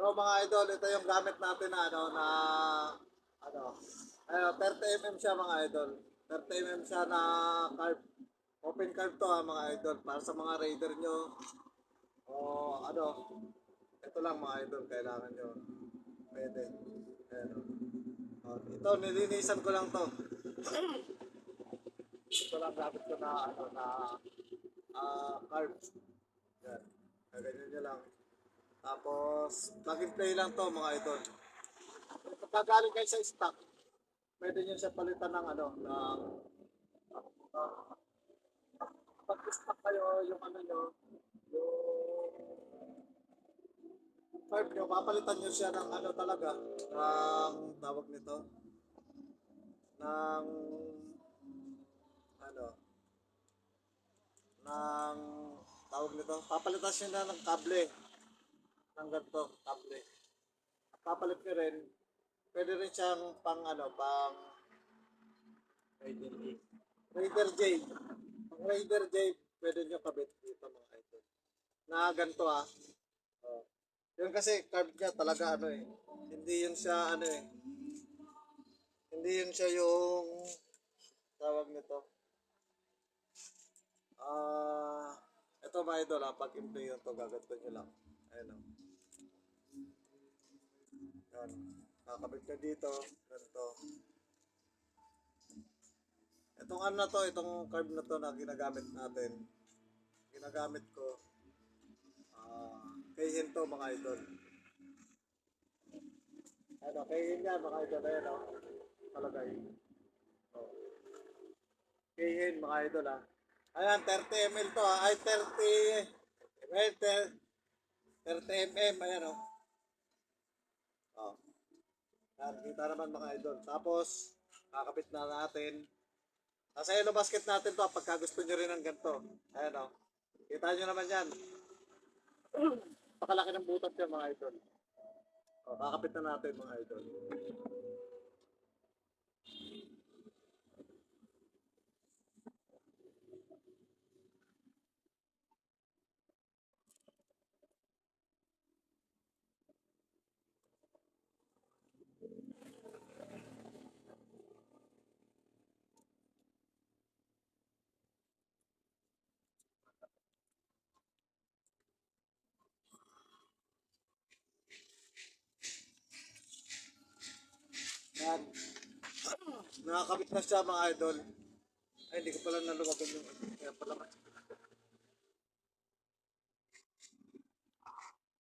So mga idol, ito yung gamit natin na ano, 30 mm siya mga idol. 30 mm siya na carb. Open carb to ha mga idol para sa mga raider nyo. O ano, ito lang mga idol kailangan nyo. Pwede. Ayan, o. Ito nilinisan ko lang to. Ito lang gamit ko na carb. Yan. Ganyan nyo lang. Tapos plug and play lang to mga idol. Pagka galing kayo sa stock, pwede nyo siya palitan ng pag-stock kayo yung yung carb nyo, papalitan nyo siya ng talaga, ng tawag nito, ng ano, ng tawag nito, papalitan siya na ng kable, ng ganito, kable. At papalit nyo rin, pwede rin siyang pang Raider J. Pang Raider J, pwede nyo kabit dito mga idol. Na ganito ah. Oh. Yun kasi carb niya talaga Hindi yun siya Hindi yun siya yung tawag nito. Ito mga idol pag i-play yun to, gaganto nyo lang. Ayun Yan. Kakabit ka dito, ganito. Itong na to, itong carb na to na ginagamit natin. Ginagamit ko. Kay Hinto mga idol. Kay Hin yan mga idol. Talagay. Oh. Kay Hin mga idol Ayan, 30 ml to Ay, 30 mm. Ayan Oh. Yan, kita naman mga idol. Tapos, kakabit na natin. Nasa yellow basket natin to pagka gusto nyo rin ng ganito. Ayan Kita nyo naman yan. Pakalaki ng butas yan mga idol. Kakapit na natin mga idol. Yan. Nakakabit na siya mga idol. Ay, hindi ko pala naluwagan yung kaya pala